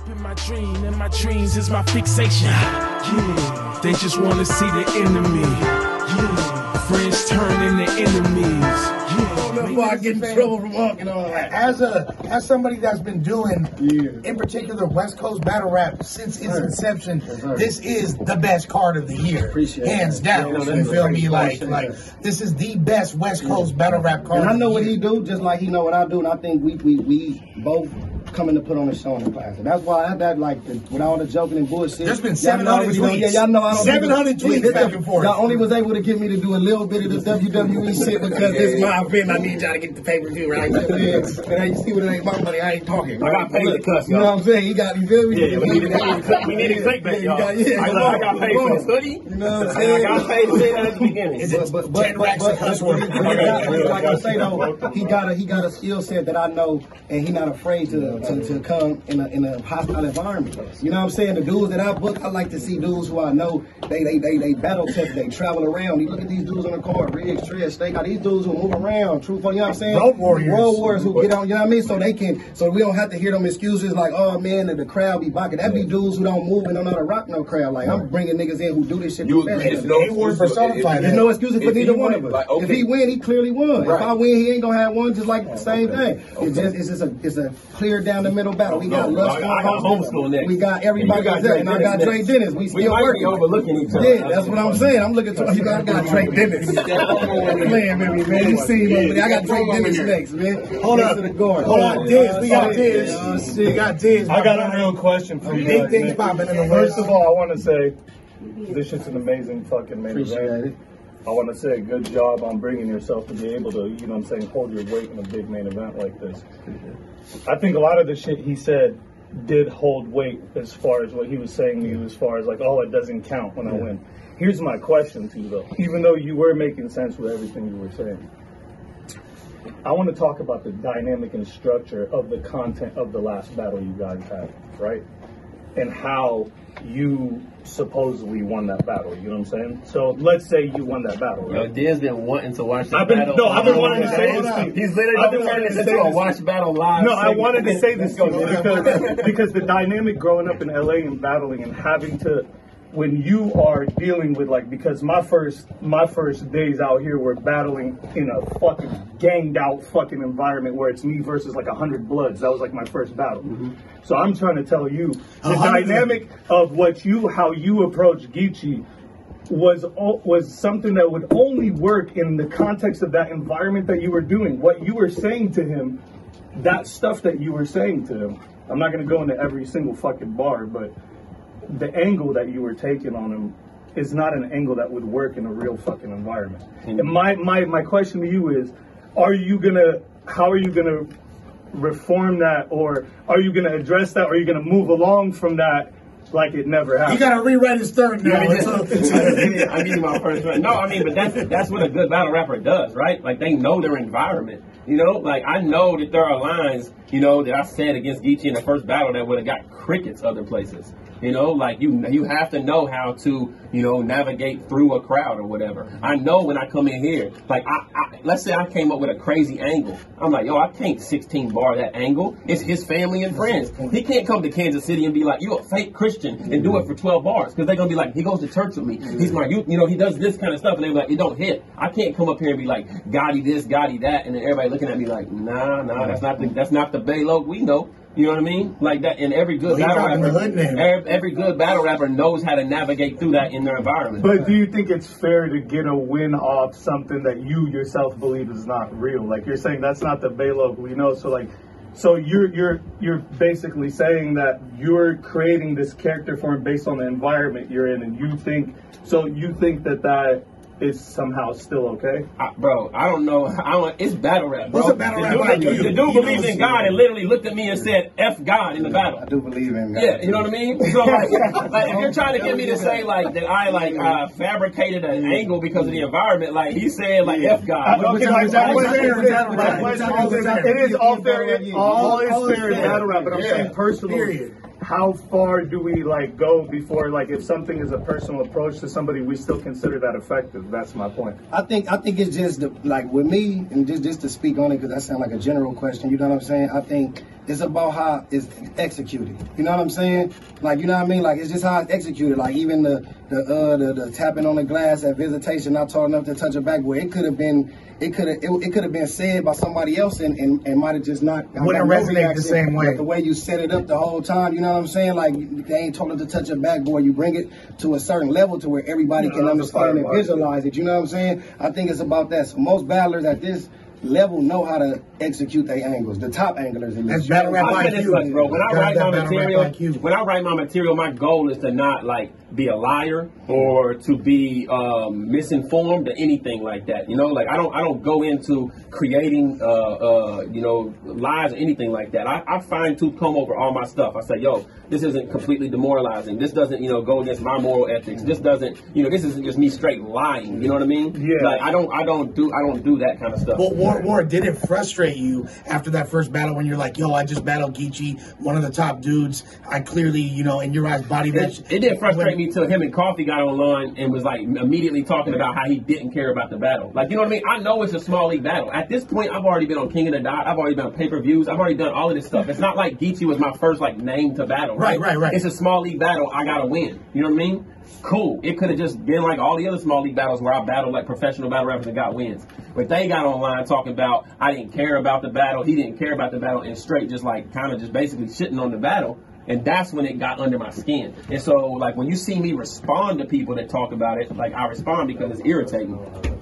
up in my dream, and my dreams is my fixation. Yeah, they just want to see the enemy. Yeah, friends turn into enemies. Before I get in trouble from walking all that. As somebody that's been doing, in particular, West Coast battle rap since its inception, this is the best card of the year, hands down. You feel me? Like this is the best West Coast battle rap card. And I know what he do, just like he know what I do, and I think we both coming to put on a show in the class. And that's why with all the joking and bullshit. There's been 700 tweets. Y'all know I don't 700 tweets back and forth. Y'all only was able to get me to do a little bit of the WWE shit because this is my event. I need y'all to get the pay-per-view right. And you see what it ain't my money. I ain't talking. I got paid to cuss, you know what I'm saying? You feel me? Yeah, we need to click back, y'all. I got paid for the study. You know what I'm saying? I got paid to say that at the beginning. But like I say though, he got a skill set that I know, and he not afraid to come in a hostile environment. You know what I'm saying? The dudes that I book, I like to see dudes who I know they battle test, they travel around. You look at these dudes on the card, Riggs, Trish, Steak, these dudes who move around, truthful, you know what I'm saying? Road warriors who get on, you know what I mean? So we don't have to hear them excuses like, oh man, the crowd be bucking. That be dudes who don't move and don't know how to rock no crowd. Like I'm bringing niggas in who do this shit. There's no excuses for neither one of us. Like, okay. If he win, he clearly won. Right. If I win, he ain't gonna have one. Just like the same thing. It's a clear down the middle battle. We got Lush. I got homeschool next. We got everybody there, and I got Dre Dennis. We still working. Overlooking each other. Yeah, that's what I'm saying. I'm looking to you. I got Dre Dennis. Playing with me, man. You see me? I got Dre Dennis next, man. Hold up, hold on, Diz. We got Diz. We got Diz. I got a real question for you. Big things popping in the First of all, I want to say this shit's an amazing fucking main event. I want to say good job on bringing yourself to be able to, you know what I'm saying, hold your weight in a big main event like this. I think a lot of the shit he said did hold weight as far as what he was saying to you as far as like, oh, it doesn't count when I win. Here's my question to you though, even though you were making sense with everything you were saying. I want to talk about the dynamic and structure of the content of the last battle you guys had, right? And how you supposedly won that battle, you know what I'm saying? So let's say you won that battle, right? Yo, Diz been wanting to watch that battle. No, I've been wanting to say this to you. He's literally been wanting to do a watch battle live. No, I wanted to say this to you because the dynamic growing up in LA and battling and having to, when you are dealing with like, because my first days out here were battling in a fucking ganged out fucking environment where it's me versus like 100 Bloods. That was like my first battle. So I'm trying to tell you the dynamic of how you approach Geechi was something that would only work in the context of that environment that you were doing. What you were saying to him, that stuff that you were saying to him. I'm not going to go into every single fucking bar, but the angle that you were taking on him is not an angle that would work in a real fucking environment. And my question to you is, how are you gonna reform that, or are you gonna address that, or are you gonna move along from that like it never happened? You gotta rewrite his third now. I need my first one. No, I mean, but that's what a good battle rapper does, right? Like they know their environment. You know, like I know that there are lines, you know, that I said against Geechi in the first battle that would have got crickets other places. You know, like you have to know how to, you know, navigate through a crowd or whatever. I know when I come in here, like let's say I came up with a crazy angle. I'm like, yo, I can't 16 bar that angle. It's his family and friends. He can't come to Kansas City and be like, you a fake Christian and do it for 12 bars. Because they're going to be like, he goes to church with me. He's my youth, you know, he does this kind of stuff. And they're like, it don't hit. I can't come up here and be like, Gotti this, Gotti that. And then everybody looking at me like, nah, that's not the Bayloke we know. You know what I mean? Like that, and every good battle rapper knows how to navigate through that in their environment. But do you think it's fair to get a win off something that you yourself believe is not real? Like you're saying that's not the Bayloke we know. So you're basically saying that you're creating this character for him based on the environment you're in, and you think that is somehow still okay? Bro, I don't know. It's battle rap, bro. What's a battle rap? The dude believes in God and literally looked at me and said, F God in the battle. I do believe in God. Yeah, you know what I mean? So, like if you're trying to get me to say, like, that I fabricated an angle because of the environment, like, he's saying, like, F God. It is all fair. All is fair in battle rap, but I'm saying personally. How far do we like go before, like, if something is a personal approach to somebody, we still consider that effective? That's my point. I think it's just like with me, and just to speak on it because that sounds like a general question. You know what I'm saying? I think It's about how it's executed. You know what I'm saying? Like, you know what I mean? Like, it's just how it's executed. Like, even the tapping on the glass at visitation, not tall enough to touch a backboard. It could have been said by somebody else and might have just not wouldn't resonate the same way. But the way you set it up the whole time, you know what I'm saying? Like, they ain't told us to touch a backboard. You bring it to a certain level to where everybody can understand and visualize it. You know what I'm saying? I think it's about that. So most battlers at this level know how to execute their angles. The top anglers in this. Battle rap IQ, bro. When I write my material, my goal is to not like be a liar or to be misinformed or anything like that. You know, like I don't go into creating lies or anything like that. I fine tooth comb over all my stuff. I say, yo, this isn't completely demoralizing. This doesn't, go against my moral ethics. This doesn't, this isn't just me straight lying. You know what I mean? Yeah. Like I don't do that kind of stuff. Well, War, did it frustrate you after that first battle when you're like, yo, I just battled Geechi, one of the top dudes. I clearly, in your eyes, body that. It didn't frustrate me till him and Coffee got online and was like immediately talking about how he didn't care about the battle. Like, you know what I mean? I know it's a small league battle. At this point, I've already been on King of the Dot. I've already been on pay-per-views. I've already done all of this stuff. It's not like Geechi was my first name to battle. Right. It's a small league battle. I gotta win. You know what I mean? Cool. It could have just been like all the other small league battles where I battled like professional battle rappers and got wins. But they got online talking about I didn't care about the battle, he didn't care about the battle, and straight just basically shitting on the battle. And that's when it got under my skin. And so like when you see me respond to people that talk about it, like I respond because it's irritating.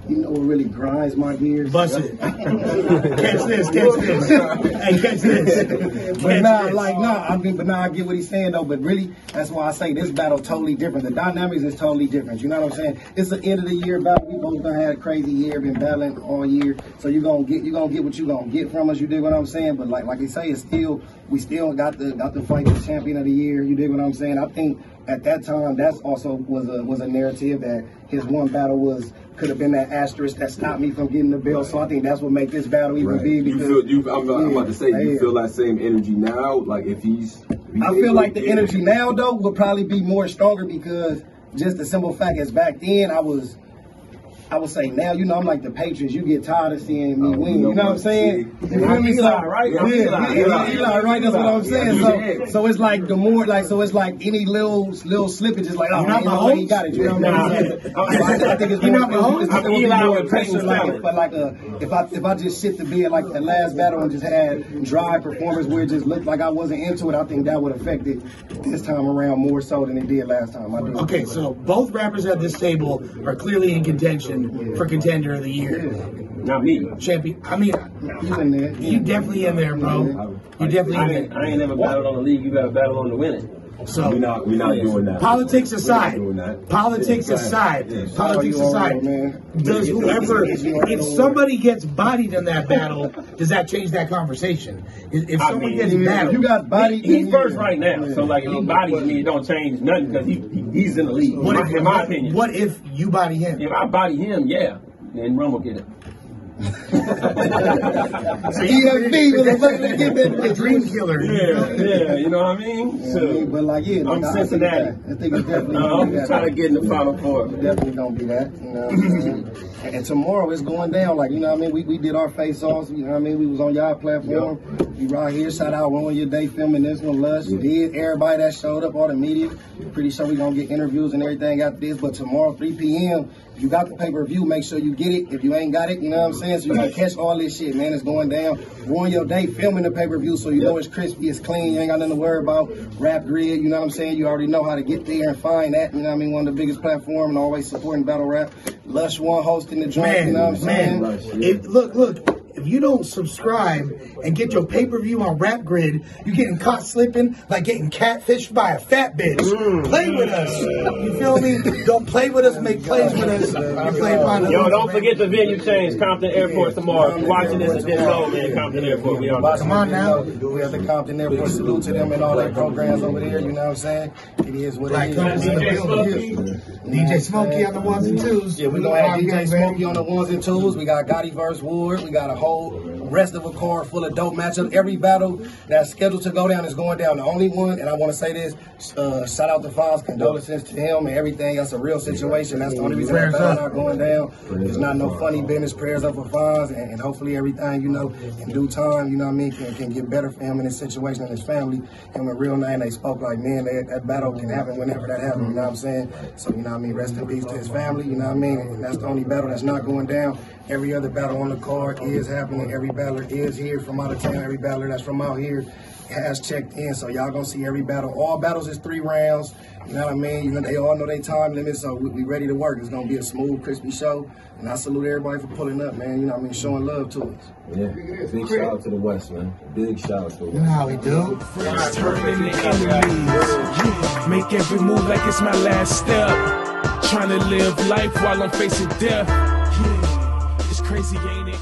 You know what really grinds my gears? Bust it. Catch this. Hey, catch this. But I get what he's saying though. But really, that's why I say this battle totally different. The dynamics is totally different. You know what I'm saying? It's an end of the year battle. We both done had a crazy year, been battling all year. So you gonna get what you gonna get from us. You dig what I'm saying? But like they say, we still got to fight the champion of the year. You dig what I'm saying? I think at that time that's also was a narrative that his one battle could have been that asterisk that stopped me from getting the belt. So I think that's what makes this battle even big. Because I'm about to say, you feel that same energy now? Like I feel like the energy now though would probably be more stronger because just the simple fact is back then I would say now, I'm like the Patriots. You get tired of seeing me win. You know what I'm saying? You feel me? Eli, right? Eli, right? That's what I'm saying. So it's like the more it's like any little slippage is like, oh, man, he got it. You know what I'm saying? I think it's more pressure. Like if I just sit to bed like the last battle and just had dry performance where it just looked like I wasn't into it, I think that would affect it this time around more so than it did last time. I do. Okay, so both rappers at this table are clearly in contention for contender of the year. Not me. Champion. I mean, you in there. You definitely in there, bro. You definitely in there. I ain't never battled on the league. You got to battle on the winning. So we're not doing that. Politics aside, does whoever, if somebody gets bodied in that battle, does that change that conversation? If someone gets battled, you got bodied. He's first right now, so like if he bodies me, it don't change nothing because he's in the league. In my opinion. What if you body him? If I body him, yeah, then Rum will get it. The dream killer. Yeah, you know what I mean? So, but I'm Cincinnati. I think it's definitely I'm trying to get in the Final Four. Definitely gonna be that. You know what I'm saying? And tomorrow it's going down. Like, you know what I mean? We did our face-offs. You know what I mean? We was on y'all platform. We right here. Shout out Ruin Your Day filming this one. Lush did. Everybody that showed up, all the media. Pretty sure we gonna get interviews and everything after this. But tomorrow, 3 p.m., if you got the pay-per-view, make sure you get it. If you ain't got it, you know what I'm saying? So you gonna catch all this shit, man. It's going down. Ruin Your Day filming the pay-per-view so you know it's crispy, it's clean. You ain't got nothing to worry about. Rap Grid, you know what I'm saying? You already know how to get there and find that. You know what I mean? One of the biggest platforms and always supporting battle rap. Lush one hosting the joint, you know what I'm saying? Look. If you don't subscribe and get your pay-per-view on Rap Grid, you're getting caught slipping like getting catfished by a fat bitch. Play with us. You feel me? Don't play with us, make plays with us. Yo, don't forget the venue change, Compton Airport tomorrow. If you're watching this, it's been sold in Compton Airport. Come on now. We have the Compton Airport. Salute to them and all their programs over there, you know what I'm saying? It is what it is. DJ Smokey on the ones and twos. Yeah, we're going to have DJ Smokey on the ones and twos. We got Gotti vs. Ward. We got a whole rest of a card full of dope matchups. Every battle that's scheduled to go down is going down. The only one, and I want to say this, shout out to Fonz, condolences to him and everything. That's a real situation. That's the only reason that battle not going down. It's not no funny business. Prayers up for Fonz, and hopefully everything, you know, in due time, you know what I mean, can get better for him in his situation and his family. And with real name, they spoke like, man, that battle can happen whenever that happens, you know what I'm saying? So, you know what I mean, rest in peace to his family, you know what I mean? And that's the only battle that's not going down. Every other battle on the card is happening. Every battler is here from out of town. Every battler that's from out here has checked in. So y'all gonna see every battle. All battles is 3 rounds. You know what I mean? You know, they all know their time limit, so we ready to work. It's gonna be a smooth, crispy show. And I salute everybody for pulling up, man. You know what I mean? Showing love to us. Yeah. Big shout out to the West, man. Big shout out to the West. You know how we do. Friends turning into enemies. Make every move like it's my last step. Trying to live life while I'm facing death. Yeah, it's crazy, ain't it?